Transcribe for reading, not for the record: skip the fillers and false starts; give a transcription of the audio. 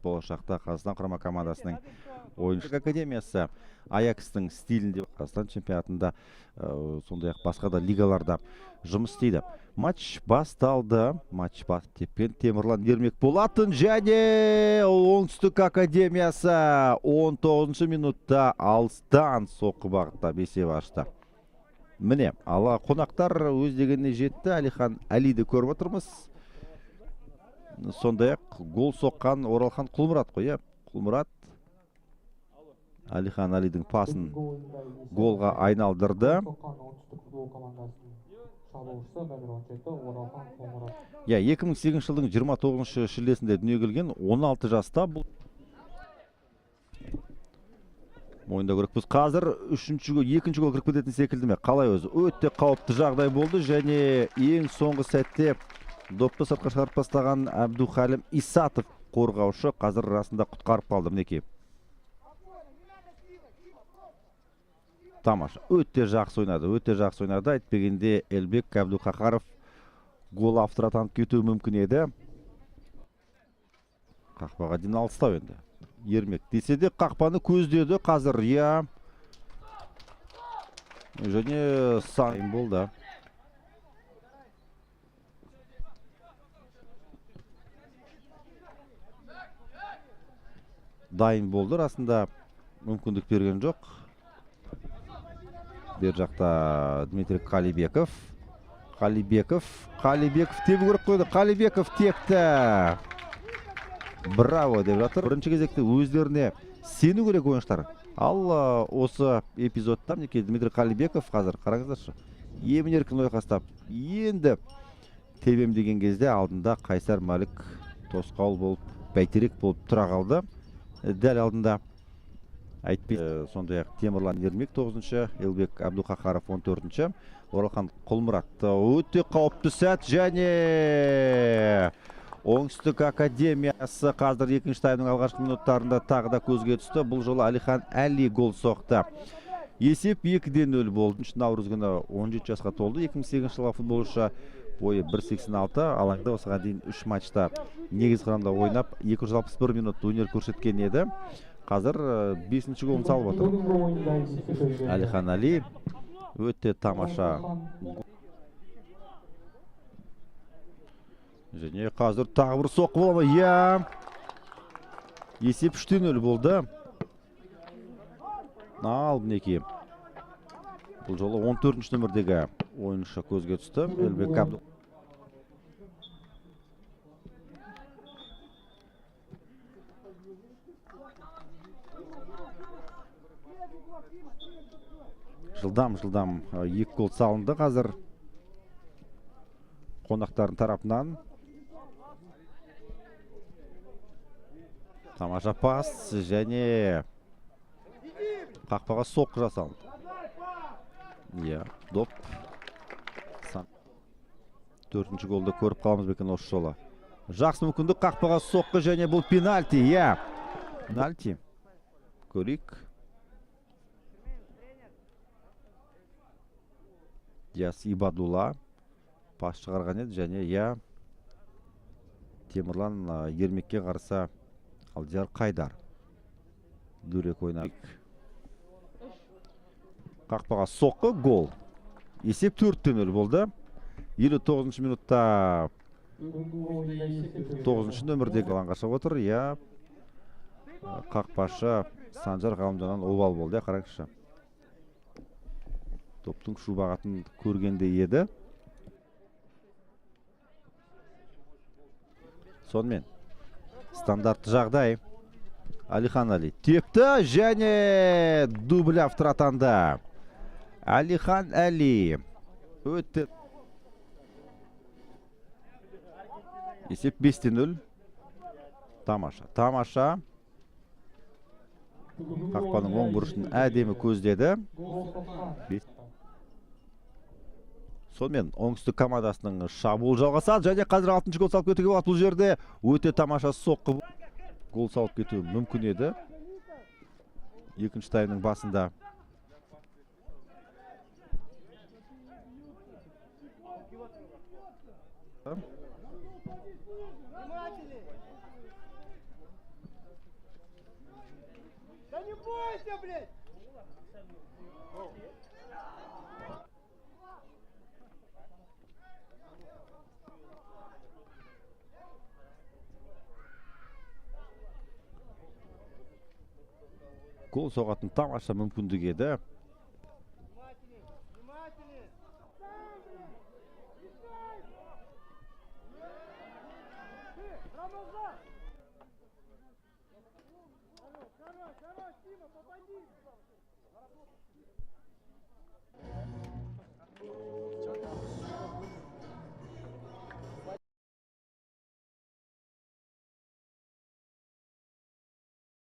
болашақта Қазақстан құрама командасының ойыншы академиясы Аякстың стилінде Қазақстан чемпионатында, сондай-ақ басқа да лигаларда жұмыс істейді. Матч басталды. Матч тепкен Темірлан Ермек болатын, және Оңтүстік академиясы 19 минутта алыстан соққы бағытта есеп ашты. Міне, ала қонақтар өз дегеніне жетті. Алихан Әлиді көріп отырмыз. Сондай-ақ гол соққан Оралхан Құлмұрат қой. Құлмұрат Алихан Әлидің пасын голға айналдырды. 2008 жылдың 29 шілдесінде дүниеге келген, 16 жаста. Бұл мойында көріп, қазір екінші гол кіріп кететін секілді ме? Қалай өзі? Өте қауіпті жағдай болды, және ең соңғы сәтте допты сыртқа шығарып тастаған Әбдухалим Исатов қорғаушы қазір расында құтқарып қалды. Мінекей. Тамаша. Өте жақсы ойнады. Айтпегенде Элбек Әбдуқақаров гол авторы атанып кетуі мүмкін еді. Қақпаға дейін алыстау енді. Ермек десе де қақпаны көздеді қазір. Және сайын болды. Дайын болды, расында мүмкіндік берген жоқ. Бер жақта Дмитрий Қалибеков тебі көріп қойды. Қалибеков тепті. Браво деп жатыр. Бірінші кезекте өздеріне сену керек ойыншылар. Ал осы эпизодта Дмитрий Қалибеков қазір қараңыздаршы. Емін еркін ойқастап, енді тебем деген кезде алдында Қайсар Мәлік тосқауыл болып, бәйтерек болып тұра қалды. Дәл алдында сондай-ақ Темірлан Ермек 9-шы, Элбек Әбдуқақаров 14-шы, Оралхан Құлмұрат. Өте қауіпті сәт, және Оңтүстік академиясы қазір екінші таймның алғашқы минуттарында тағы да көзге түсті. Бұл жолы Алихан Әли гол соқты. Есеп 2-0 болды. Наурыз күні 17 жасқа толды. 2008 жылғы футболшы, бойы 1.86, алаңда осыған дейін 3 матчта негіз құрамда ойнап 261 минут өнер көрсеткен еді. Қазір 5-ші голын салып отыр. Алихан Әли өте тамаша. Және қазір тағы бір соққы болады. Есеп 3-0 болды. Ал мінекей. Бұл жолы 14-ші нөмірдегі ойыншы көзге түсті. Элбек Әбду. Жылдам 2 гол салынды қазір қонақтардың тарапынан. Тамаша пас, және қақпаға соққы жасалды. Доп. 4-ші голды көріп қаламыз бекен осы жолы. Жақсы мүмкіндік, қақпаға соққы, және бұл пенальти. Пенальти. Көрейік. Ибадулла пас шығарған еді, және Темірлан Ермекке қарсы Алдияр Қайдар дөрекі ойнады. Қақпаға соққы, гол. Есеп 4-0 болды. 59-ші минутта 9-ші нөмірдегі алаңға шығып отыр. Қақпашы Санжар Ғалымжаннан обал болды. Қараңызшы. Топтың шу бағатын көргенде еді. Сонымен стандартты жағдай. Алихан Әли тепті, және дубль автор атанды. Алихан Әли өтті. Есеп 5-0. Тамаша. Қақпаның оң бұрышын әдемі көздеді. Сонымен оңтүстік командасының шабуыл жалғасады, және қазір 6-ші гол салып кетуге болады. Бұл жерде өте тамаша соққы гол салып кетуі мүмкін еді. Екінші таймның басында. Gol soğатын тамаша мүмкіндік еді.